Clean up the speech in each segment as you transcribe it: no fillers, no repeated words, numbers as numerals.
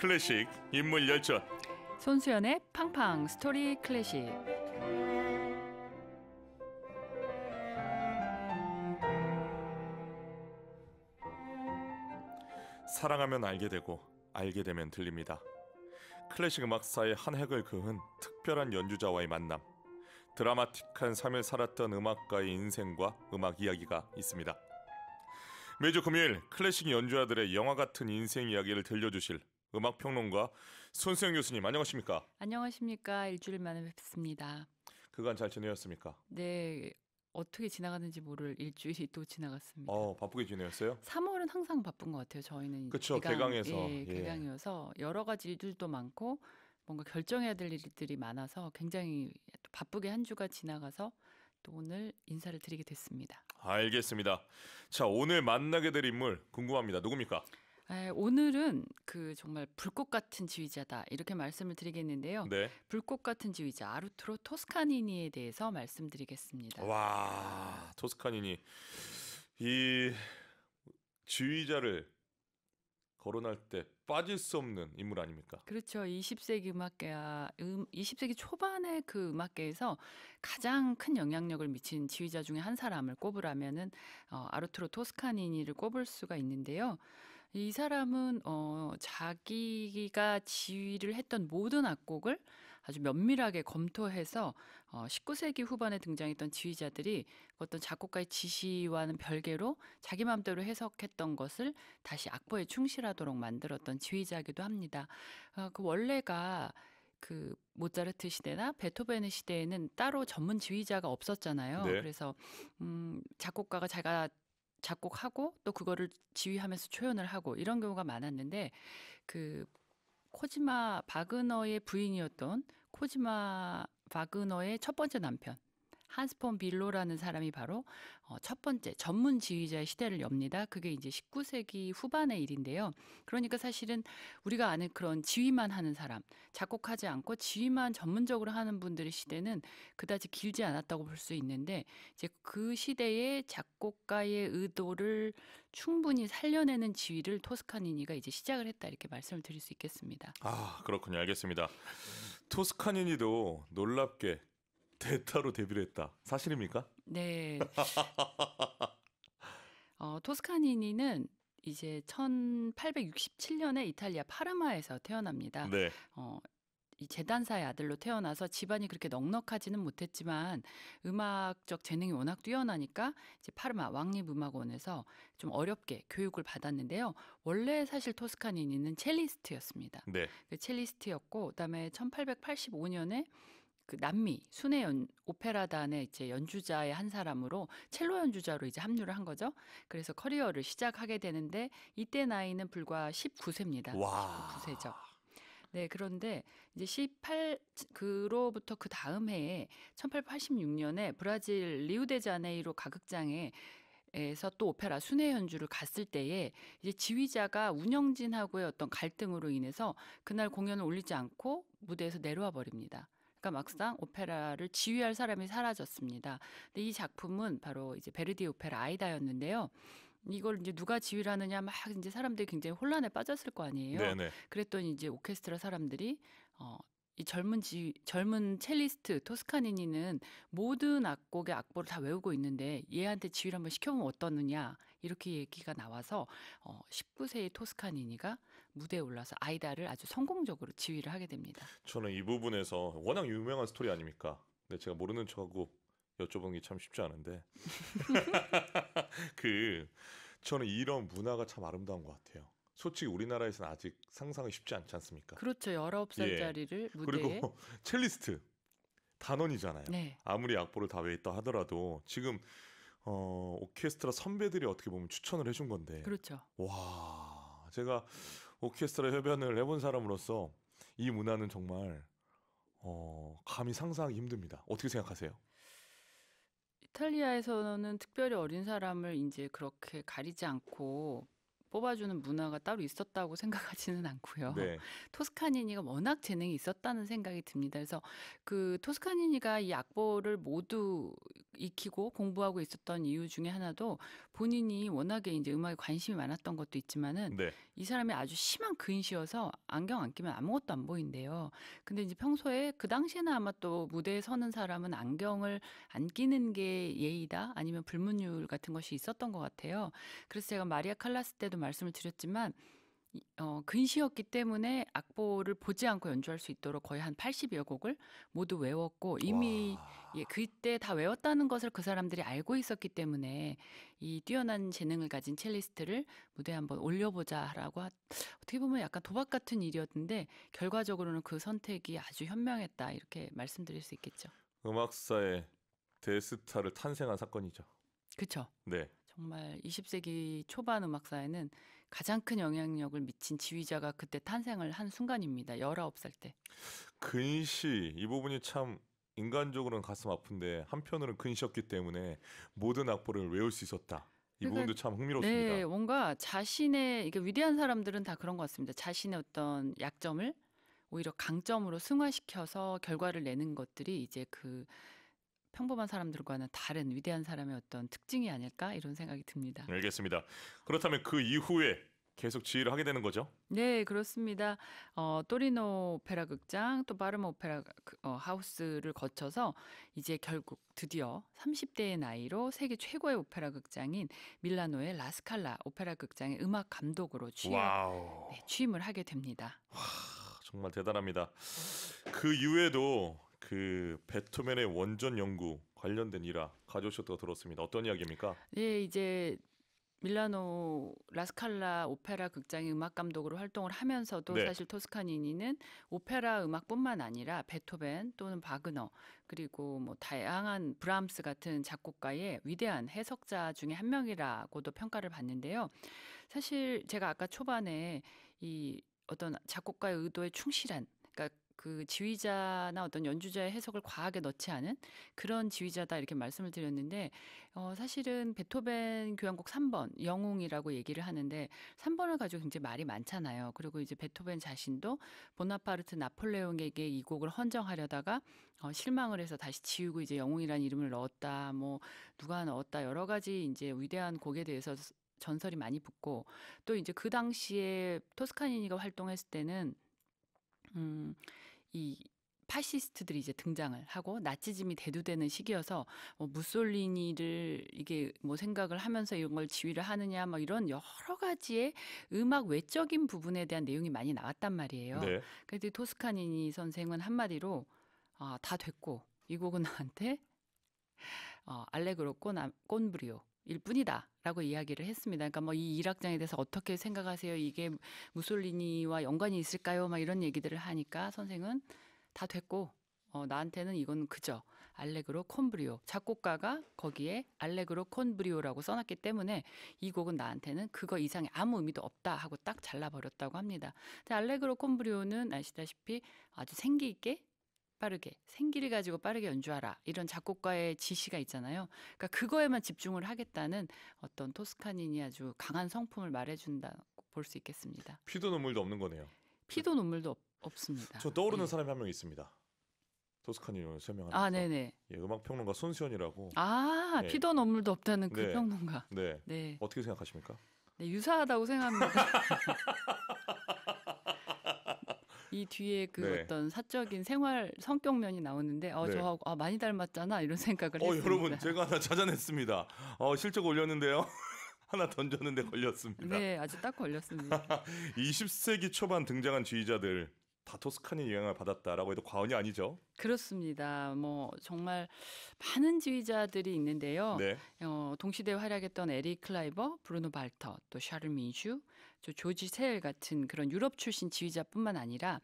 클래식 인물 열전. 손수연의 팡팡 스토리 클래식. 사랑하면 알게 되고 알게 되면 들립니다. 클래식 음악사의 한 획을 그은 특별한 연주자와의 만남. 드라마틱한 삶을 살았던 음악가의 인생과 음악 이야기가 있습니다. 매주 금요일 클래식 연주자들의 영화 같은 인생 이야기를 들려주실 음악평론가 손수영 교수님, 안녕하십니까? 안녕하십니까. 일주일 만에 뵙습니다. 그간 잘 지내셨습니까? 네, 어떻게 지나가는지 모를 일주일이 또 지나갔습니다. 바쁘게 지내셨어요? 3월은 항상 바쁜 것 같아요. 저희는 그쵸, 개강해서. 개강이어서 여러 가지 일들도 많고 뭔가 결정해야 될 일들이 많아서 굉장히 또 바쁘게 한 주가 지나가서 또 오늘 인사를 드리게 됐습니다. 알겠습니다. 자, 오늘 만나게 될 인물 궁금합니다. 누굽니까? 오늘은 그 정말 불꽃 같은 지휘자다 이렇게 말씀을 드리겠는데요. 네. 불꽃 같은 지휘자 아르투로 토스카니니에 대해서 말씀드리겠습니다. 와, 토스카니니. 이 지휘자를 거론할 때 빠질 수 없는 인물 아닙니까? 그렇죠. 20세기 음악계야, 20세기 초반의 그 음악계에서 가장 큰 영향력을 미친 지휘자 중에 한 사람을 꼽으라면은 아르투로 토스카니니를 꼽을 수가 있는데요. 이 사람은 자기가 지휘를 했던 모든 악곡을 아주 면밀하게 검토해서 19세기 후반에 등장했던 지휘자들이 어떤 작곡가의 지시와는 별개로 자기 마음대로 해석했던 것을 다시 악보에 충실하도록 만들었던 지휘자이기도 합니다. 그 원래가 그 모차르트 시대나 베토벤의 시대에는 따로 전문 지휘자가 없었잖아요. 네. 그래서 작곡가가 자기가 작곡하고 또 그거를 지휘하면서 초연을 하고 이런 경우가 많았는데 그 코지마 바그너의 부인이었던 코지마 바그너의 첫 번째 남편 한스 폰 빌로라는 사람이 바로 첫 번째 전문 지휘자의 시대를 엽니다. 그게 이제 19세기 후반의 일인데요. 그러니까 사실은 우리가 아는 그런 지휘만 하는 사람, 작곡하지 않고 지휘만 전문적으로 하는 분들의 시대는 그다지 길지 않았다고 볼 수 있는데 이제 그 시대의 작곡가의 의도를 충분히 살려내는 지휘를 토스카니니가 이제 시작을 했다 이렇게 말씀을 드릴 수 있겠습니다. 아, 그렇군요. 알겠습니다. 토스카니니도 놀랍게 대타로 데뷔를 했다. 사실입니까? 네. 토스카니니는 이제 1867년에 이탈리아 파르마에서 태어납니다. 네. 이 재단사의 아들로 태어나서 집안이 그렇게 넉넉하지는 못했지만 음악적 재능이 워낙 뛰어나니까 이제 파르마 왕립음악원에서 좀 어렵게 교육을 받았는데요. 원래 사실 토스카니니는 첼리스트였습니다. 네. 그 첼리스트였고 그다음에 1885년에 그 남미 순회 오페라단의 이제 연주자의 한 사람으로 첼로 연주자로 이제 합류를 한 거죠. 그래서 커리어를 시작하게 되는데 이때 나이는 불과 19세입니다. 와. 19세죠. 네, 그런데 이제 그로부터 그 다음 해에 1886년에 브라질 리우데자네이루 가극장에 에서 또 오페라 순회 연주를 갔을 때에 이제 지휘자가 운영진하고의 어떤 갈등으로 인해서 그날 공연을 올리지 않고 무대에서 내려와 버립니다. 그러니까 막상 오페라를 지휘할 사람이 사라졌습니다. 근데 이 작품은 바로 이제 베르디 오페라 아이다였는데요. 이걸 이제 누가 지휘를 하느냐 막 이제 사람들이 굉장히 혼란에 빠졌을 거 아니에요. 네네. 그랬더니 이제 오케스트라 사람들이 이 젊은 첼리스트 토스카니니는 모든 악곡의 악보를 다 외우고 있는데 얘한테 지휘를 한번 시켜보면 어떠느냐 이렇게 얘기가 나와서 19세의 토스카니니가 무대에 올라서 아이다를 아주 성공적으로 지휘를 하게 됩니다. 저는 이 부분에서 워낙 유명한 스토리 아닙니까? 근데 제가 모르는 척하고 여쭤보는 게 참 쉽지 않은데 저는 이런 문화가 참 아름다운 것 같아요. 솔직히 우리나라에서는 아직 상상이 쉽지 않지 않습니까? 그렇죠. 19살짜리를 무대에. 그리고 첼리스트 단원이잖아요. 네. 아무리 악보를 다 외웠다 하더라도 지금 오케스트라 선배들이 어떻게 보면 추천을 해준 건데. 그렇죠. 와, 제가 오케스트라 협연을 해본 사람으로서 이 문화는 정말 감히 상상하기 힘듭니다. 어떻게 생각하세요? 이탈리아에서는 특별히 어린 사람을 이제 그렇게 가리지 않고 뽑아주는 문화가 따로 있었다고 생각하지는 않고요. 네. 토스카니니가 워낙 재능이 있었다는 생각이 듭니다. 그래서 그 토스카니니가 이 악보를 모두 익히고 공부하고 있었던 이유 중에 하나도 본인이 워낙에 이제 음악에 관심이 많았던 것도 있지만은 네. 이 사람이 아주 심한 근시여서 안경 안 끼면 아무것도 안 보인대요. 근데 이제 평소에 그 당시에는 아마 또 무대에 서는 사람은 안경을 안 끼는 게 예의다 아니면 불문율 같은 것이 있었던 것 같아요. 그래서 제가 마리아 칼라스 때도 말씀을 드렸지만 근시였기 때문에 악보를 보지 않고 연주할 수 있도록 거의 한 80여 곡을 모두 외웠고 이미 와. 그때 다 외웠다는 것을 그 사람들이 알고 있었기 때문에 이 뛰어난 재능을 가진 첼리스트를 무대에 한번 올려보자라고 어떻게 보면 약간 도박 같은 일이었는데 결과적으로는 그 선택이 아주 현명했다 이렇게 말씀드릴 수 있겠죠. 음악사의 대스타를 탄생한 사건이죠. 그렇죠. 네. 정말 20세기 초반 음악사에는 가장 큰 영향력을 미친 지휘자가 그때 탄생을 한 순간입니다. 19살 때. 근시 이 부분이 참 인간적으로는 가슴 아픈데 한편으로는 근시였기 때문에 모든 악보를 외울 수 있었다. 이 그러니까 부분도 참 네, 흥미롭습니다. 뭔가 자신의 이게 위대한 사람들은 다 그런 것 같습니다. 자신의 어떤 약점을 오히려 강점으로 승화시켜서 결과를 내는 것들이 이제 그 평범한 사람들과는 다른 위대한 사람의 어떤 특징이 아닐까 이런 생각이 듭니다. 알겠습니다. 그렇다면 그 이후에 계속 지휘를 하게 되는 거죠? 네, 그렇습니다. 토리노 오페라 극장 또 파르마 오페라 하우스를 거쳐서 이제 결국 드디어 30대의 나이로 세계 최고의 오페라 극장인 밀라노의 라스칼라 오페라 극장의 음악 감독으로 와우. 취임을 하게 됩니다. 정말 대단합니다. 그 이후에도 그 베토벤의 원전 연구 관련된 일화 가져오셨다고 들었습니다. 어떤 이야기입니까? 네, 이제 밀라노 라스칼라 오페라 극장의 음악 감독으로 활동을 하면서도 네. 사실 토스카니니는 오페라 음악뿐만 아니라 베토벤 또는 바그너 그리고 뭐 다양한 브람스 같은 작곡가의 위대한 해석자 중에 한 명이라고도 평가를 받는데요. 사실 제가 아까 초반에 이 어떤 작곡가의 의도에 충실한 그러니까 그 지휘자나 어떤 연주자의 해석을 과하게 넣지 않은 그런 지휘자다 이렇게 말씀을 드렸는데 사실은 베토벤 교향곡 3번 영웅이라고 얘기를 하는데 3번을 가지고 굉장히 말이 많잖아요. 그리고 이제 베토벤 자신도 보나파르트 나폴레옹에게 이 곡을 헌정하려다가 실망을 해서 다시 지우고 이제 영웅이라는 이름을 넣었다. 뭐 누가 넣었다. 여러 가지 이제 위대한 곡에 대해서 전설이 많이 붙고 또 이제 그 당시에 토스카니니가 활동했을 때는 이 파시스트들이 이제 등장을 하고 나치즘이 대두되는 시기여서 무솔리니를 이게 뭐 생각을 하면서 이런 걸 지휘를 하느냐 뭐 이런 여러 가지의 음악 외적인 부분에 대한 내용이 많이 나왔단 말이에요. 네. 그래도 토스카니니 선생은 한마디로 다 됐고 이 곡은 나한테 알레그로 꼰브리오 일 뿐이다라고 이야기를 했습니다. 그러니까 뭐 이 일악장에 대해서 어떻게 생각하세요? 이게 무솔리니와 연관이 있을까요? 막 이런 얘기들을 하니까 선생은 다 됐고 나한테는 이건 그저 알레그로 콘브리오 작곡가가 거기에 알레그로 콘브리오라고 써놨기 때문에 이 곡은 나한테는 그거 이상의 아무 의미도 없다 하고 딱 잘라버렸다고 합니다. 근데 알레그로 콘브리오는 아시다시피 아주 생기 있게 빠르게 생기를 가지고 빠르게 연주하라 이런 작곡가의 지시가 있잖아요. 그러니까 그거에만 집중을 하겠다는 어떤 토스카니니 아주 강한 성품을 말해준다고 볼 수 있겠습니다. 피도 눈물도 없는 거네요. 피도 눈물도 없습니다. 저 떠오르는 예. 사람이 한 명 있습니다. 토스카니를 설명하면서. 아, 네네. 예, 음악 평론가 손수연이라고. 아, 네. 피도 눈물도 없다는 그 네. 평론가. 네. 네. 어떻게 생각하십니까? 네, 유사하다고 생각합니다. 이 뒤에 그 네. 어떤 사적인 생활 성격면이 나오는데 네. 저하고 많이 닮았잖아 이런 생각을 했습니다. 여러분 제가 하나 찾아냈습니다. 실적 올렸는데요. 하나 던졌는데 걸렸습니다. 네, 아주 딱 걸렸습니다. 20세기 초반 등장한 지휘자들 다 토스카니 영향을 받았다라고 해도 과언이 아니죠. 그렇습니다. 뭐 정말 많은 지휘자들이 있는데요. 네. 동시대에 활약했던 에릭 클라이버, 브루노 발터, 또 샤를 민슈, 조지 세일 같은 그런 유럽 출신 지휘자뿐만 아니라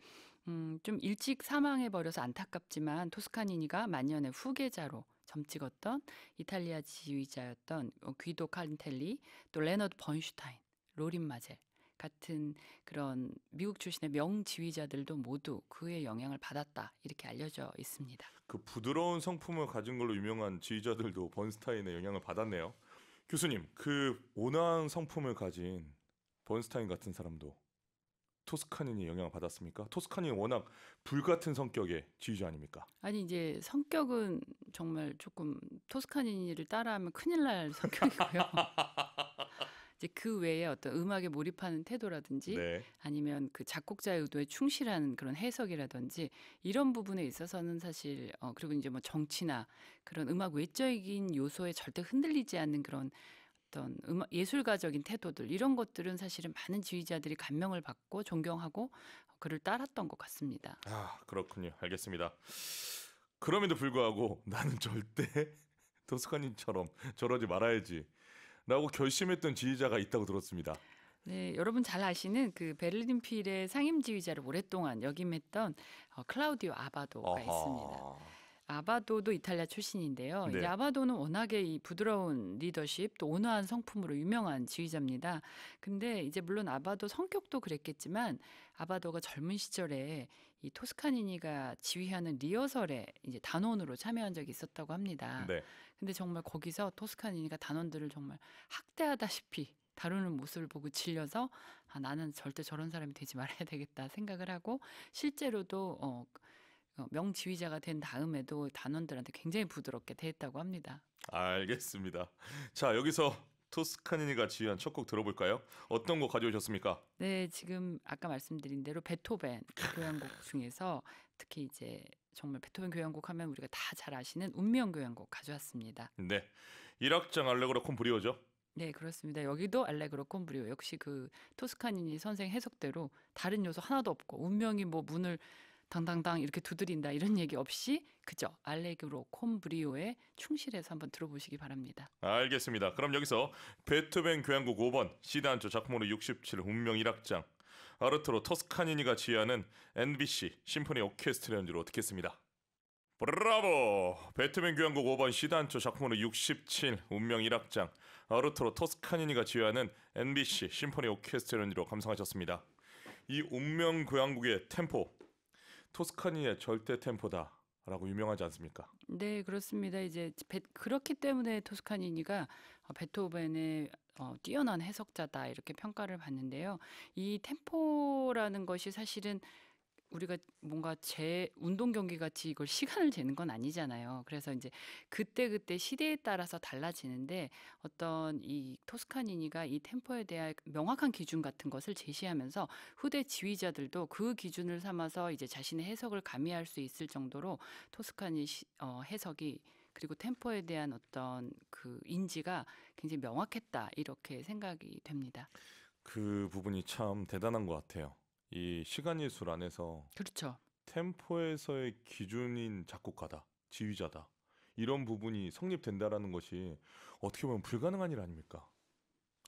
좀 일찍 사망해 버려서 안타깝지만 토스카니니가 만년의 후계자로 점찍었던 이탈리아 지휘자였던 귀도 칼린텔리, 또 레너드 번슈타인, 로린 마젤 같은 그런 미국 출신의 명지휘자들도 모두 그의 영향을 받았다 이렇게 알려져 있습니다. 그 부드러운 성품을 가진 걸로 유명한 지휘자들도 번스타인의 영향을 받았네요. 교수님, 그 온화한 성품을 가진 번스타인 같은 사람도 토스카니니 영향을 받았습니까? 토스카니는 워낙 불같은 성격의 지휘자 아닙니까? 아니 이제 성격은 정말 조금 토스카니니를 따라하면 큰일 날 성격이고요. 이제 그 외에 어떤 음악에 몰입하는 태도라든지 네. 아니면 그 작곡자의 의도에 충실한 그런 해석이라든지 이런 부분에 있어서는 사실 그리고 이제 뭐 정치나 그런 음악 외적인 요소에 절대 흔들리지 않는 그런 어떤 음악 예술가적인 태도들 이런 것들은 사실은 많은 지휘자들이 감명을 받고 존경하고 그를 따랐던 것 같습니다. 아, 그렇군요. 알겠습니다. 그럼에도 불구하고 나는 절대 토스카니처럼 저러지 말아야지 라고 결심했던 지휘자가 있다고 들었습니다. 네, 여러분 잘 아시는 그 베를린 필의 상임 지휘자를 오랫동안 역임했던 클라우디오 아바도가 있습니다. 아하. 아바도도 이탈리아 출신인데요. 이제 네. 아바도는 워낙에 이 부드러운 리더십 또 온화한 성품으로 유명한 지휘자입니다. 근데 이제 물론 아바도 성격도 그랬겠지만 아바도가 젊은 시절에 이 토스카니니가 지휘하는 리허설에 이제 단원으로 참여한 적이 있었다고 합니다. 네. 근데 정말 거기서 토스카니니가 단원들을 정말 학대하다시피 다루는 모습을 보고 질려서 나는 절대 저런 사람이 되지 말아야 되겠다 생각을 하고 실제로도 명지휘자가 된 다음에도 단원들한테 굉장히 부드럽게 대했다고 합니다. 알겠습니다. 자, 여기서 토스카니니가 지휘한 첫 곡 들어볼까요? 어떤 곡 가져오셨습니까? 네, 지금 아까 말씀드린 대로 베토벤 교향곡 중에서 특히 이제 정말 베토벤 교향곡 하면 우리가 다 잘 아시는 운명 교향곡 가져왔습니다. 네. 1악장 알레그로 콘 브리오죠? 네, 그렇습니다. 여기도 알레그로 콤브리오 역시 그 토스카니니 선생 해석대로 다른 요소 하나도 없고 운명이 뭐 문을 당당당 이렇게 두드린다 이런 얘기 없이 그저 알레그로 콤브리오에 충실해서 한번 들어보시기 바랍니다. 알겠습니다. 그럼 여기서 베토벤 교향곡 5번 시단조 작품으로 67 운명 1악장 아르투로 토스카니니가 지휘하는 NBC 심포니 오케스트라 연주로 듣겠습니다. 브라보! 베토벤 교향곡 5번 시단조 작품으로 67 운명 1악장 아르투로 토스카니니가 지휘하는 NBC 심포니 오케스트라 연주로 감상하셨습니다. 이 운명 교향곡의 템포 토스카니의 절대 템포다라고 유명하지 않습니까? 네, 그렇습니다. 이제 그렇기 때문에 토스카니니가 베토벤의 뛰어난 해석자다 이렇게 평가를 받는데요. 이 템포라는 것이 사실은 우리가 뭔가 제 운동 경기 같이 이걸 시간을 재는 건 아니잖아요. 그래서 이제 그때그때 시대에 따라서 달라지는데 어떤 이 토스카니니가 이 템포에 대한 명확한 기준 같은 것을 제시하면서 후대 지휘자들도 그 기준을 삼아서 이제 자신의 해석을 가미할 수 있을 정도로 토스카니 해석이 그리고 템포에 대한 어떤 그 인지가 굉장히 명확했다 이렇게 생각이 됩니다. 그 부분이 참 대단한 것 같아요. 이 시간 예술 안에서 그렇죠. 템포에서의 기준인 작곡가다, 지휘자다 이런 부분이 성립된다라는 것이 어떻게 보면 불가능한 일 아닙니까?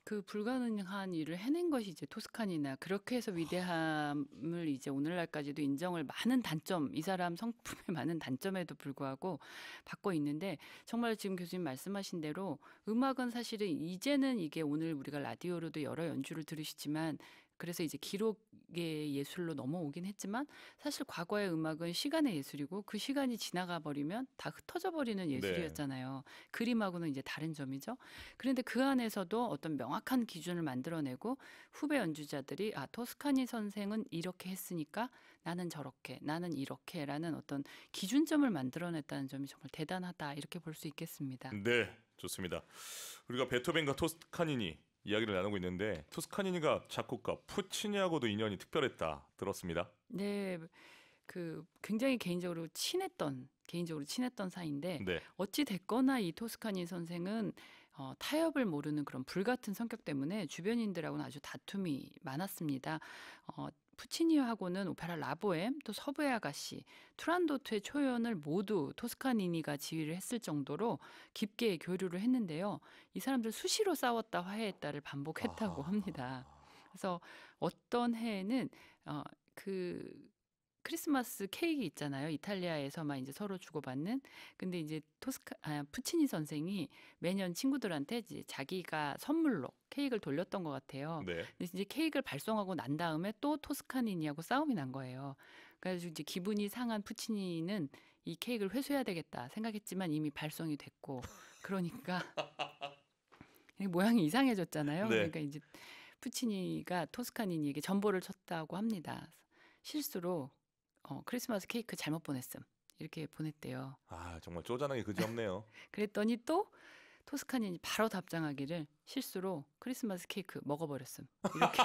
그 불가능한 일을 해낸 것이 이제 토스카니나 그렇게 해서 위대함을 이제 오늘날까지도 인정을 많은 단점, 이 사람 성품의 많은 단점에도 불구하고 받고 있는데 정말 지금 교수님 말씀하신 대로 음악은 사실은 이제는 이게 오늘 우리가 라디오로도 여러 연주를 들으시지만 그래서 이제 기록의 예술로 넘어오긴 했지만 사실 과거의 음악은 시간의 예술이고 그 시간이 지나가 버리면 다 흩어져 버리는 네. 예술이었잖아요. 그림하고는 이제 다른 점이죠. 그런데 그 안에서도 어떤 명확한 기준을 만들어내고 후배 연주자들이 토스카니 선생은 이렇게 했으니까 나는 저렇게, 나는 이렇게라는 어떤 기준점을 만들어냈다는 점이 정말 대단하다 이렇게 볼 수 있겠습니다. 네, 좋습니다. 우리가 베토벤과 토스카니니 이야기를 나누고 있는데 토스카니니가 작곡가 푸치니하고도 인연이 특별했다 들었습니다. 네, 그 굉장히 개인적으로 친했던 사이인데 네, 어찌 됐거나 이 토스카니 선생은 타협을 모르는 그런 불같은 성격 때문에 주변인들하고는 아주 다툼이 많았습니다. 푸치니하고는 오페라 라보엠, 또 서부의 아가씨, 투란도트의 초연을 모두 토스카니니가 지휘를 했을 정도로 깊게 교류를 했는데요. 이 사람들 수시로 싸웠다 화해했다를 반복했다고 아하. 합니다. 그래서 어떤 해에는 그 크리스마스 케이크 있잖아요. 이탈리아에서만 이제 서로 주고받는. 근데 이제 푸치니 선생이 매년 친구들한테 이제 자기가 선물로 케이크를 돌렸던 것 같아요. 네, 근데 이제 케이크를 발송하고 난 다음에 또 토스카니니하고 싸움이 난 거예요. 그래서 이제 기분이 상한 푸치니는 이 케이크를 회수해야 되겠다 생각했지만 이미 발송이 됐고 그러니까 모양이 이상해졌잖아요. 네. 그러니까 이제 푸치니가 토스카니니에게 전보를 쳤다고 합니다. 실수로 크리스마스 케이크 잘못 보냈음. 이렇게 보냈대요. 아, 정말 쪼잔하게 그지없네요. 그랬더니 또 토스카니니 바로 답장하기를 실수로 크리스마스 케이크 먹어버렸음. 이렇게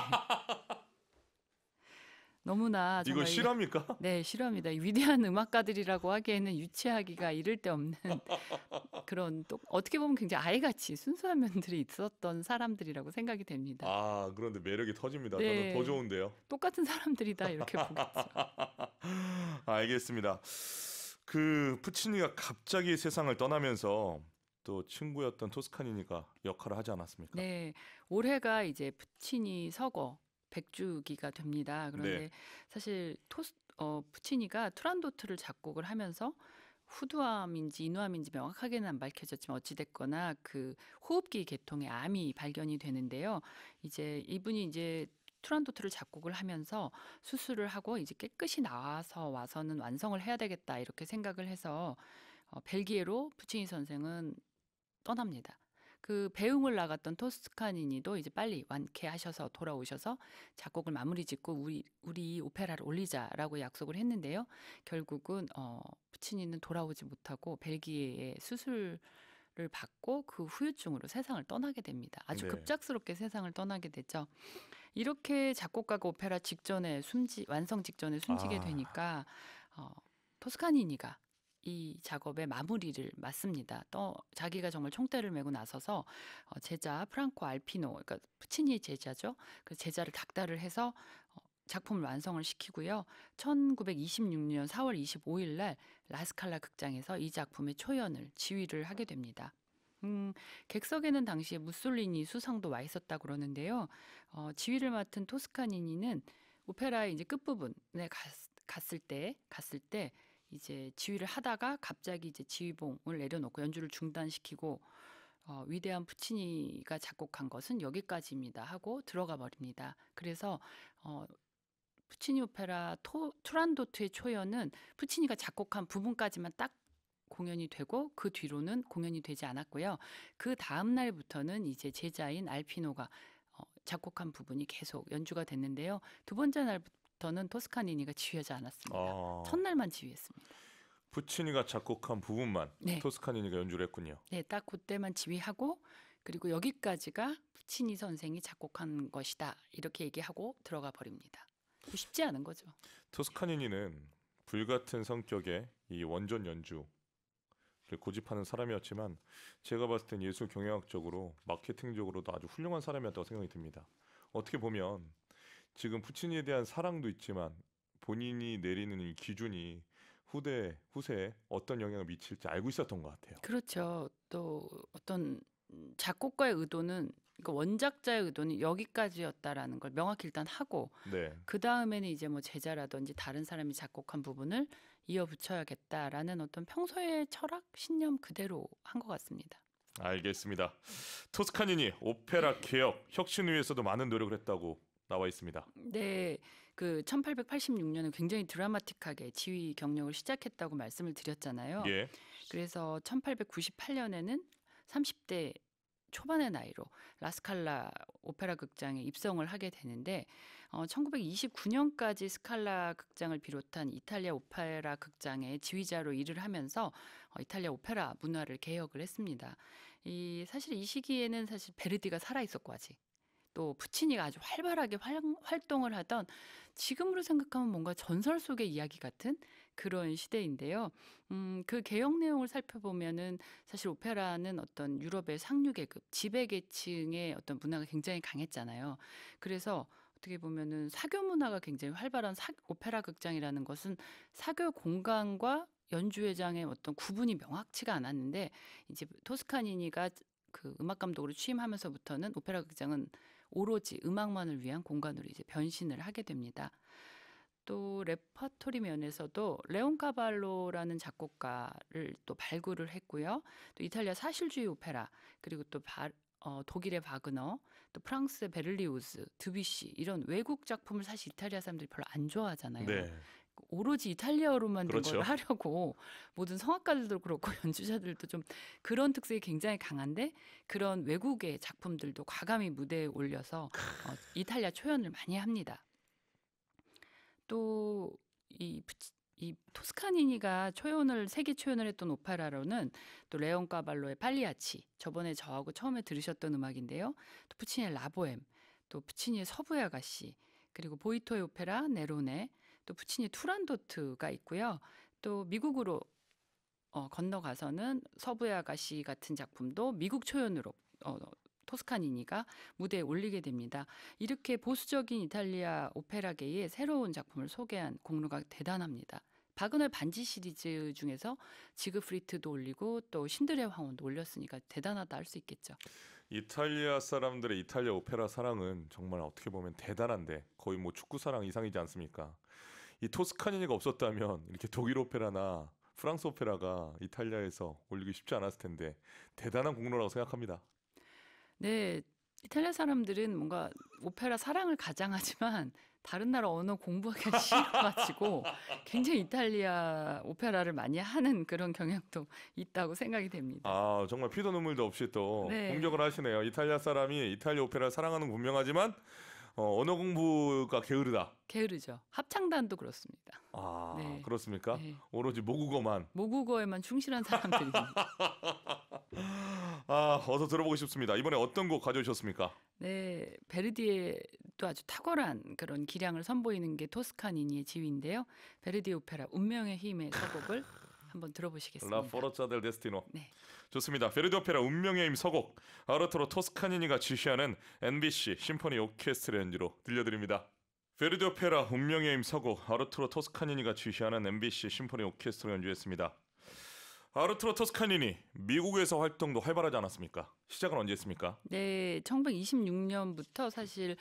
너무나 이거 정말 실화입니까? 네, 싫어합니다. 이 위대한 음악가들이라고 하기에는 유치하기가 이를 데 없는 그런 또 어떻게 보면 굉장히 아이같이 순수한 면들이 있었던 사람들이라고 생각이 됩니다. 아, 그런데 매력이 터집니다. 저는 더 네, 좋은데요. 똑같은 사람들이다 이렇게 보겠죠. 알겠습니다. 그 푸치니가 갑자기 세상을 떠나면서 또 친구였던 토스카니니가 역할을 하지 않았습니까? 네, 올해가 이제 푸치니 서거 100주기가 됩니다. 네. 그런데 사실 푸치니가 투란도트를 작곡을 하면서 후두암인지 인후암인지 명확하게는 안 밝혀졌지만 어찌됐거나 그 호흡기 계통의 암이 발견이 되는데요. 이제 이분이 이제 투란도트를 작곡을 하면서 수술을 하고 이제 깨끗이 나와서 와서는 완성을 해야 되겠다 이렇게 생각을 해서 벨기에로 푸치니 선생은 떠납니다. 그 배웅을 나갔던 토스카니니도 이제 빨리 완쾌하셔서 돌아오셔서 작곡을 마무리 짓고 우리 이 오페라를 올리자라고 약속을 했는데요. 결국은 푸치니는 돌아오지 못하고 벨기에에 수술을 받고 그 후유증으로 세상을 떠나게 됩니다. 아주 네. 급작스럽게 세상을 떠나게 되죠. 이렇게 작곡가가 오페라 직전에 완성 직전에 숨지게 아, 되니까 토스카니니가 이 작업의 마무리를 맡습니다. 또 자기가 정말 총대를 메고 나서서 제자 프랑코 알피노, 그러니까 푸치니의 제자죠. 그 제자를 닥달을 해서 작품을 완성을 시키고요. 1926년 4월 25일 날 라스칼라 극장에서 이 작품의 초연을 지휘를 하게 됩니다. 객석에는 당시에 무솔리니 수상도 와 있었다고 그러는데요. 지휘를 맡은 토스카니니는 오페라의 이제 끝부분에 갔을 때 이제 지휘를 하다가 갑자기 이제 지휘봉을 내려놓고 연주를 중단시키고 위대한 푸치니가 작곡한 것은 여기까지입니다 하고 들어가 버립니다. 그래서 어, 푸치니 오페라 투란도트의 초연은 푸치니가 작곡한 부분까지만 딱 공연이 되고 그 뒤로는 공연이 되지 않았고요. 그 다음 날부터는 이제 제자인 알피노가 작곡한 부분이 계속 연주가 됐는데요. 두 번째 날부터는 토스카니니가 지휘하지 않았습니다. 아, 첫날만 지휘했습니다. 푸치니가 작곡한 부분만 네, 토스카니니가 연주를 했군요. 네, 딱 그때만 지휘하고 그리고 여기까지가 푸치니 선생이 작곡한 것이다 이렇게 얘기하고 들어가 버립니다. 쉽지 않은 거죠. 토스카니니는 불같은 성격의 이 원전 연주를 고집하는 사람이었지만 제가 봤을 땐 예술 경영학적으로 마케팅적으로도 아주 훌륭한 사람이었다고 생각이 듭니다. 어떻게 보면 지금 푸치니에 대한 사랑도 있지만 본인이 내리는 이 기준이 후세에 어떤 영향을 미칠지 알고 있었던 것 같아요. 그렇죠. 또 어떤 작곡가의 의도는 그러니까 원작자의 의도는 여기까지였다라는 걸 명확히 일단 하고 네, 그 다음에는 이제 뭐 제자라든지 다른 사람이 작곡한 부분을 이어붙여야겠다라는 어떤 평소의 철학, 신념 그대로 한 것 같습니다. 알겠습니다. 토스카니니 오페라 개혁 혁신을 위해서도 많은 노력을 했다고 나와 있습니다. 네, 그 1886년에 굉장히 드라마틱하게 지휘 경력을 시작했다고 말씀을 드렸잖아요. 예, 그래서 1898년에는 30대 초반의 나이로 라스칼라 오페라 극장에 입성을 하게 되는데 1929년까지 스칼라 극장을 비롯한 이탈리아 오페라 극장의 지휘자로 일을 하면서 이탈리아 오페라 문화를 개혁을 했습니다. 사실 이 시기에는 사실 베르디가 살아 있었고 아직 또 푸치니가 아주 활발하게 활동을 하던 지금으로 생각하면 뭔가 전설 속의 이야기 같은 그런 시대인데요. 그 개혁 내용을 살펴보면은 사실 오페라는 어떤 유럽의 상류 계급, 지배 계층의 어떤 문화가 굉장히 강했잖아요. 그래서 어떻게 보면은 사교 문화가 굉장히 활발한 오페라 극장이라는 것은 사교 공간과 연주회장의 어떤 구분이 명확치가 않았는데 이제 토스카니니가 그 음악 감독으로 취임하면서부터는 오페라 극장은 오로지 음악만을 위한 공간으로 이제 변신을 하게 됩니다. 또 레퍼토리 면에서도 레온 카발로라는 작곡가를 또 발굴을 했고요. 또 이탈리아 사실주의 오페라 그리고 또 독일의 바그너, 또 프랑스의 베를리우즈, 드뷔시 이런 외국 작품을 사실 이탈리아 사람들이 별로 안 좋아하잖아요. 네, 오로지 이탈리아어로만 된 걸 그렇죠. 하려고 모든 성악가들도 그렇고 연주자들도 좀 그런 특색이 굉장히 강한데 그런 외국의 작품들도 과감히 무대에 올려서 이탈리아 초연을 많이 합니다. 또 이 토스카니니가 세계 초연을 했던 오페라로는 또 레온 까발로의 팔리아치, 저번에 저하고 처음에 들으셨던 음악인데요. 또 푸치니의 라보엠, 또 푸치니의 서부의 아가씨, 그리고 보이토의 오페라 네로네, 또 푸치니의 투란도트가 있고요. 또 미국으로 건너가서는 서부의 아가씨 같은 작품도 미국 초연으로 토스카니니가 무대에 올리게 됩니다. 이렇게 보수적인 이탈리아 오페라계의 새로운 작품을 소개한 공로가 대단합니다. 바그너의 반지 시리즈 중에서 지그프리트도 올리고 또 신들의 황혼도 올렸으니까 대단하다 할 수 있겠죠. 이탈리아 사람들의 이탈리아 오페라 사랑은 정말 어떻게 보면 대단한데 거의 뭐 축구 사랑 이상이지 않습니까? 이 토스카니니가 없었다면 이렇게 독일 오페라나 프랑스 오페라가 이탈리아에서 올리기 쉽지 않았을 텐데 대단한 공로라고 생각합니다. 네, 이탈리아 사람들은 뭔가 오페라 사랑을 가장하지만 다른 나라 언어 공부하기가 싫어가지고 굉장히 이탈리아 오페라를 많이 하는 그런 경향도 있다고 생각이 됩니다. 아, 정말 피도 눈물도 없이 또 네. 공격을 하시네요. 이탈리아 사람이 이탈리아 오페라를 사랑하는 건 분명하지만 언어 공부가 게으르다. 게으르죠. 합창단도 그렇습니다. 아, 네. 그렇습니까? 네. 오로지 모국어만. 모국어에만 충실한 사람들입니다. 아, 어서 들어보고 싶습니다. 이번에 어떤 곡 가져오셨습니까? 네, 베르디의 또 아주 탁월한 그런 기량을 선보이는 게 토스카니니의 지휘인데요. 베르디 오페라 운명의 힘의 서곡을 한번 들어보시겠습니다. 라 포르자 델 데스티노. 네. 좋습니다. 베르디 오페라 운명의 힘 서곡 아르투로 토스카니니가 지휘하는 MBC 심포니 오케스트라 연주로 들려드립니다. 베르디 오페라 운명의 힘 서곡 아르투로 토스카니니가 지휘하는 MBC 심포니 오케스트라 연주했습니다. 아르투로 토스카니니 미국에서 활동도 활발하지 않았습니까? 시작은 언제 했습니까? 네, 1926년부터 사실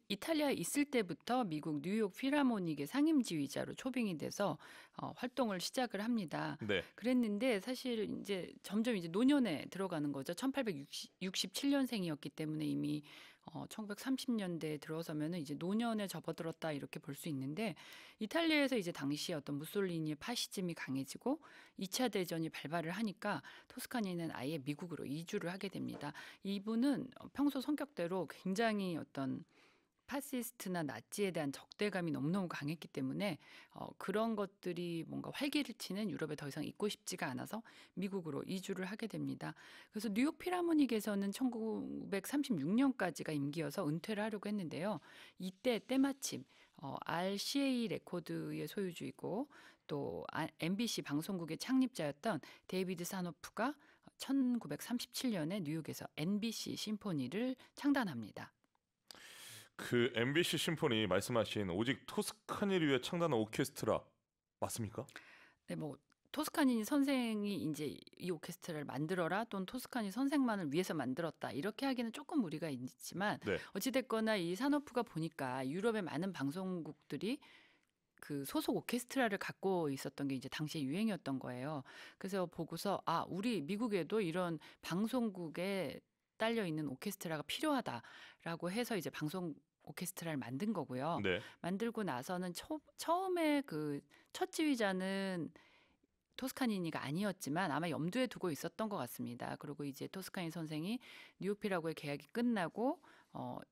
이탈리아에 있을 때부터 미국 뉴욕 필하모닉의 상임 지휘자로 초빙이 돼서 활동을 시작을 합니다. 네. 그랬는데 사실 이제 점점 이제 노년에 들어가는 거죠. 1867년생이었기 때문에 이미 1930년대에 들어서면은 이제 노년에 접어들었다 이렇게 볼 수 있는데 이탈리아에서 이제 당시 어떤 무솔리니의 파시즘이 강해지고 2차 대전이 발발을 하니까 토스카니는 아예 미국으로 이주를 하게 됩니다. 이분은 평소 성격대로 굉장히 어떤 파시스트나 나치에 대한 적대감이 너무너무 강했기 때문에 그런 것들이 뭔가 활기를 치는 유럽에 더 이상 있고 싶지가 않아서 미국으로 이주를 하게 됩니다. 그래서 뉴욕 필하모닉에서는 1936년까지가 임기여서 은퇴를 하려고 했는데요. 이때 때마침 RCA 레코드의 소유주이고 또 MBC 방송국의 창립자였던 데이비드 사노프가 1937년에 뉴욕에서 NBC 심포니를 창단합니다. 그 MBC 심포니 말씀하신 오직 토스카니를 위해 창단한 오케스트라 맞습니까? 네, 뭐 토스카니 선생이 이제 이 오케스트라를 만들어라 또는 토스카니 선생만을 위해서 만들었다 이렇게 하기는 조금 무리가 있지만 네. 어찌됐거나 이 사노프가 보니까 유럽의 많은 방송국들이 그 소속 오케스트라를 갖고 있었던 게 이제 당시에 유행이었던 거예요. 그래서 보고서 우리 미국에도 이런 방송국에 딸려 있는 오케스트라가 필요하다라고 해서 이제 방송 오케스트라를 만든 거고요. 네. 만들고 나서는 처음에 그 첫 지휘자는 토스카니니가 아니었지만 아마 염두에 두고 있었던 것 같습니다. 그리고 이제 토스카니 선생이 뉴오피라고의 계약이 끝나고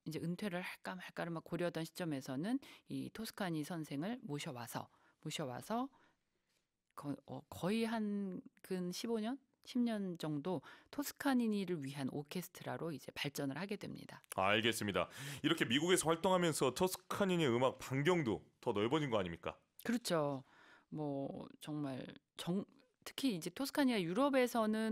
이제 은퇴를 할까 말까를 막 고려하던 시점에서는 이 토스카니 선생을 모셔와서 거의 한 근 15년? 10년 정도 토스카니니를 위한 오케스트라로 이제 발전을 하게 됩니다. 알겠습니다. 이렇게 미국에서 활동하면서 토스카니니 음악 반경도 더 넓어진 거 아닙니까? 그렇죠. 뭐 정말 특히 이제 토스카니아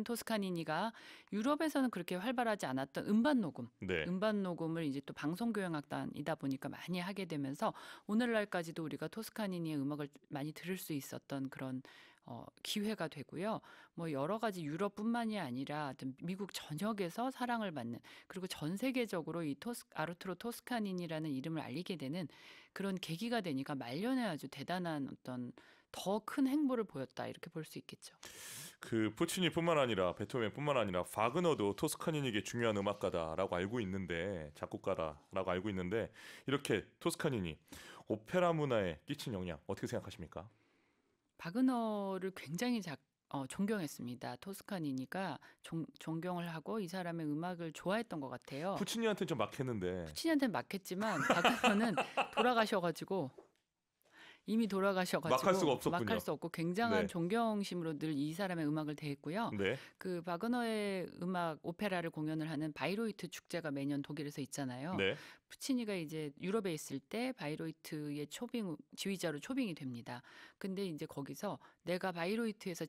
토스카니니가 유럽에서는 그렇게 활발하지 않았던 음반 녹음, 네. 음반 녹음을 이제 또 방송교향악단이다 보니까 많이 하게 되면서 오늘날까지도 우리가 토스카니니의 음악을 많이 들을 수 있었던 그런 기회가 되고요. 뭐 여러 가지 유럽뿐만이 아니라 미국 전역에서 사랑을 받는 그리고 전 세계적으로 이 아르투로 토스카니니라는 이름을 알리게 되는 그런 계기가 되니까 말년에 아주 대단한 어떤 더 큰 행보를 보였다 이렇게 볼 수 있겠죠. 그 푸치니뿐만 아니라 베토벤뿐만 아니라 바그너도 토스카니니에게 중요한 음악가다라고 알고 있는데 작곡가다라고 알고 있는데 이렇게 토스카니니 오페라 문화에 끼친 영향 어떻게 생각하십니까? 바그너를 굉장히 존경했습니다. 토스카니니가 존경을 하고 이 사람의 음악을 좋아했던 것 같아요. 푸치니한테는 좀 막했는데. 푸치니한테는 막했지만 바그너는 돌아가셔가지고 이미 돌아가셔가지고 막할 수가 없었군요. 막할 수 없고 굉장한 네. 존경심으로 늘 이 사람의 음악을 대했고요. 네. 그 바그너의 음악 오페라를 공연을 하는 바이로이트 축제가 매년 독일에서 있잖아요. 네. 푸치니가 이제 유럽에 있을 때 바이로이트의 지휘자로 초빙이 됩니다. 근데 이제 거기서 내가 바이로이트에서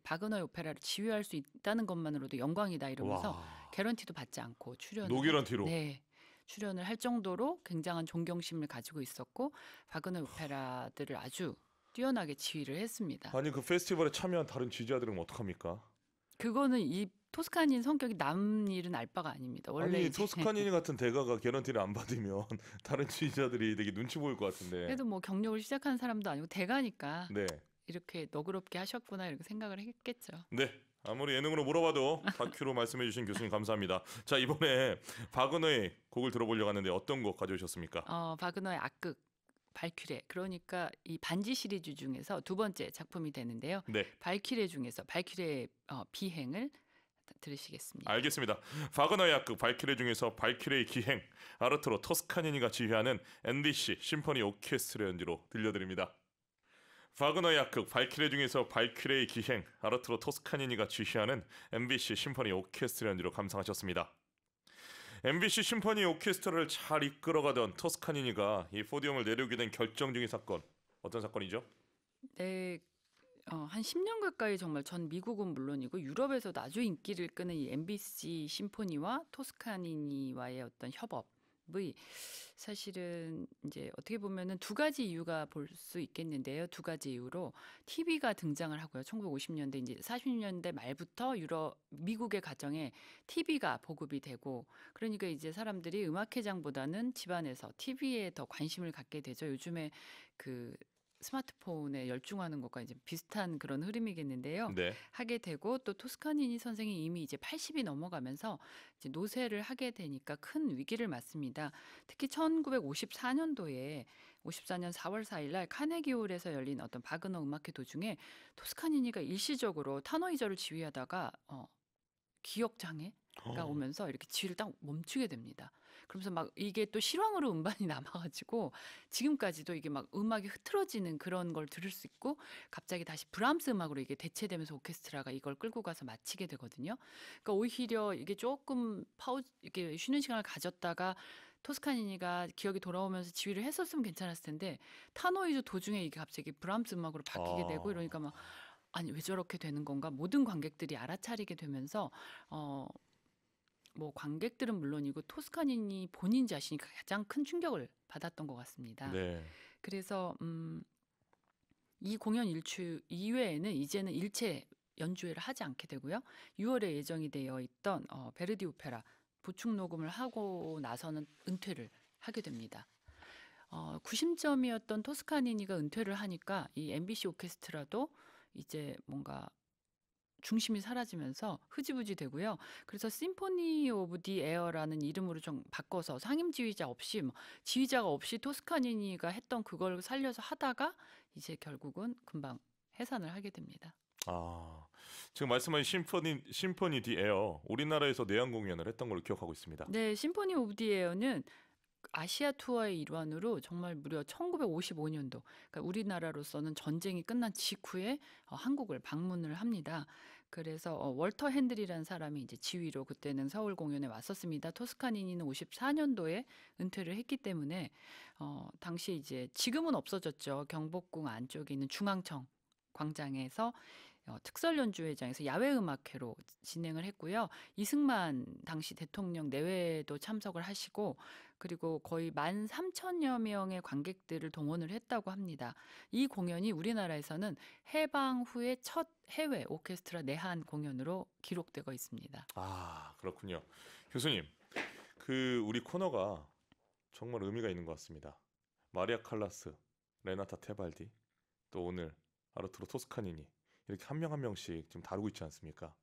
바그너의 오페라를 지휘할 수 있다는 것만으로도 영광이다 이러면서 와. 개런티도 받지 않고 출연을 노기런티로. 네. 출연을 할 정도로 굉장한 존경심을 가지고 있었고 바그너 오페라들을 아주 뛰어나게 지휘를 했습니다. 아니 그 페스티벌에 참여한 다른 지휘자들은 어떡합니까? 그거는 이 토스카니인 성격이 남 일은 알 바가 아닙니다. 원래 아니 이제 토스카니니 같은 대가가 개런티를 안 받으면 다른 지휘자들이 되게 눈치 보일 것 같은데. 그래도 뭐 경력을 시작한 사람도 아니고 대가니까 네. 이렇게 너그럽게 하셨구나 이렇게 생각을 했겠죠. 네. 아무리 예능으로 물어봐도 다큐로 말씀해주신 교수님 감사합니다. 자 이번에 바그너의 곡을 들어보려고 하는데 어떤 곡 가져오셨습니까? 바그너의 악극 발큐레 그러니까 이 반지 시리즈 중에서 두 번째 작품이 되는데요. 네. 발큐레 중에서 발큐레의 비행을 들으시겠습니다. 알겠습니다. 바그너의 악극 발키레 중에서 발키레의 기행 아르투로 토스카니니가 지휘하는 NBC 심포니 오케스트라 연주로 들려드립니다. 바그너의 악극 발키레 중에서 발키레의 기행 아르투로 토스카니니가 지휘하는 MBC 심포니 오케스트라 연주로 감상하셨습니다. MBC 심포니 오케스트라를 잘 이끌어가던 토스카니니가 이 포디움을 내려오게 된 결정적인 사건 어떤 사건이죠? 네, 한 10년 가까이 정말 전 미국은 물론이고 유럽에서도 아주 인기를 끄는 이 MBC 심포니와 토스카니니와의 어떤 협업의 사실은 이제 어떻게 보면은 두 가지 이유가 볼 수 있겠는데요. 두 가지 이유로 TV가 등장을 하고요. 1950년대 이제 40년대 말부터 미국의 가정에 TV가 보급이 되고 그러니까 이제 사람들이 음악회장보다는 집안에서 TV에 더 관심을 갖게 되죠. 요즘에 그 스마트폰에 열중하는 것과 이제 비슷한 그런 흐름이겠는데요. 네. 하게 되고 또 토스카니니 선생이 이미 이제 80이 넘어가면서 이제 노쇠를 하게 되니까 큰 위기를 맞습니다. 특히 1954년도에 54년 4월 4일 날 카네기홀에서 열린 어떤 바그너 음악회 도중에 토스카니니가 일시적으로 타노이저를 지휘하다가 기억 장애가 오면서 이렇게 지휘를 딱 멈추게 됩니다. 그러면서 막 이게 또 실황으로 음반이 남아가지고 지금까지도 이게 막 음악이 흐트러지는 그런 걸 들을 수 있고 갑자기 다시 브람스 음악으로 이게 대체되면서 오케스트라가 이걸 끌고 가서 마치게 되거든요. 그러니까 오히려 이게 조금 이렇게 쉬는 시간을 가졌다가 토스카니니가 기억이 돌아오면서 지휘를 했었으면 괜찮았을 텐데 타노이즈 도중에 이게 갑자기 브람스 음악으로 바뀌게 되고 이러니까 막 아니 왜 저렇게 되는 건가 모든 관객들이 알아차리게 되면서 뭐 관객들은 물론이고 토스카니니 본인 자신이 가장 큰 충격을 받았던 것 같습니다. 네. 그래서 이 공연 일출 이외에는 이제는 일체 연주회를 하지 않게 되고요. 6월에 예정이 되어 있던 베르디 오페라 보충 녹음을 하고 나서는 은퇴를 하게 됩니다. 구심점이었던 토스카니니가 은퇴를 하니까 이 MBC 오케스트라도 이제 뭔가 중심이 사라지면서 흐지부지 되고요. 그래서 심포니 오브 디 에어라는 이름으로 좀 바꿔서 상임 지휘자 없이 지휘자가 없이 토스카니니가 했던 그걸 살려서 하다가 이제 결국은 금방 해산을 하게 됩니다. 지금 말씀하신 심포니 디 에어 우리나라에서 내한 공연을 했던 걸로 기억하고 있습니다. 네, 심포니 오브 디 에어는 아시아 투어의 일환으로 정말 무려 1955년도 그러니까 우리나라로서는 전쟁이 끝난 직후에 한국을 방문을 합니다. 그래서 월터 핸들이라는 사람이 이제 지휘로 그때는 서울 공연에 왔었습니다. 토스카니니는 54년도에 은퇴를 했기 때문에 당시 이제 지금은 없어졌죠. 경복궁 안쪽에 있는 중앙청 광장에서 특설 연주회장에서 야외 음악회로 진행을 했고요. 이승만 당시 대통령 내외도 참석을 하시고 그리고 거의 13,000여 명의 관객들을 동원을 했다고 합니다. 이 공연이 우리나라에서는 해방 후의 첫 해외 오케스트라 내한 공연으로 기록되고 있습니다. 그렇군요. 교수님, 우리 코너가 정말 의미가 있는 것 같습니다. 마리아 칼라스, 레나타 테발디, 또 오늘 아르투로 토스카니니 이렇게 한 명 한 명씩 지금 다루고 있지 않습니까?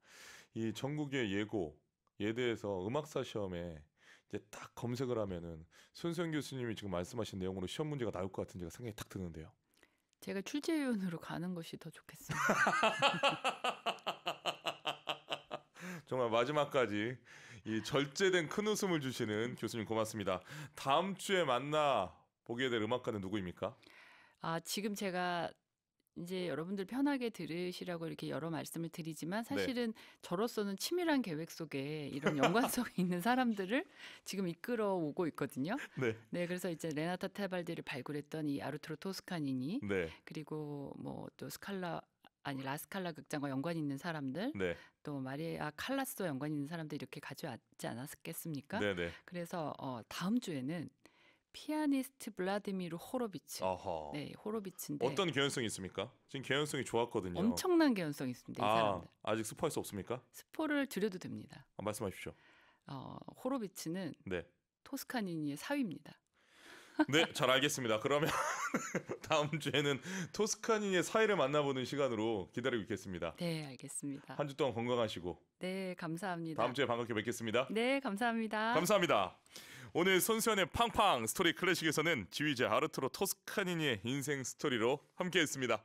이 전국의 예대에서 음악사 시험에 이제 딱 검색을 하면은 손수영 교수님이 지금 말씀하신 내용으로 시험 문제가 나올 것 같은 제가 생각이 딱 드는데요. 제가 출제위원으로 가는 것이 더 좋겠습니다. 정말 마지막까지 이 절제된 큰 웃음을 주시는 교수님 고맙습니다. 다음 주에 만나 보게 될 음악가는 누구입니까? 지금 제가 이제 여러분들 편하게 들으시라고 이렇게 여러 말씀을 드리지만 네. 사실은 저로서는 치밀한 계획 속에 이런 연관성이 있는 사람들을 지금 이끌어 오고 있거든요. 네. 네, 그래서 이제 레나타 테발디를 발굴했던 이 아르투로 토스카니니 네. 그리고 뭐 또 라스칼라 극장과 연관이 있는 사람들 네. 또 마리아 칼라스와 연관이 있는 사람들 이렇게 가져왔지 않았겠습니까? 네. 네. 그래서 다음 주에는 피아니스트 블라디미르 호로비츠. 아하. 네, 호로비츠인데 어떤 개연성이 있습니까? 지금 개연성이 좋았거든요. 엄청난 개연성이 있습니다. 이 사람들. 아직 스포할 수 없습니까? 스포를 드려도 됩니다. 말씀하십시오. 호로비츠는 네. 토스카니니의 사위입니다. 네, 잘 알겠습니다. 그러면 다음 주에는 토스카니의 사이를 만나보는 시간으로 기다리고 있겠습니다. 네, 알겠습니다. 한 주 동안 건강하시고 네, 감사합니다. 다음 주에 반갑게 뵙겠습니다. 네, 감사합니다. 감사합니다. 오늘 손수연의 팡팡 스토리 클래식에서는 지휘자 아르투로 토스카니니의 인생 스토리로 함께했습니다.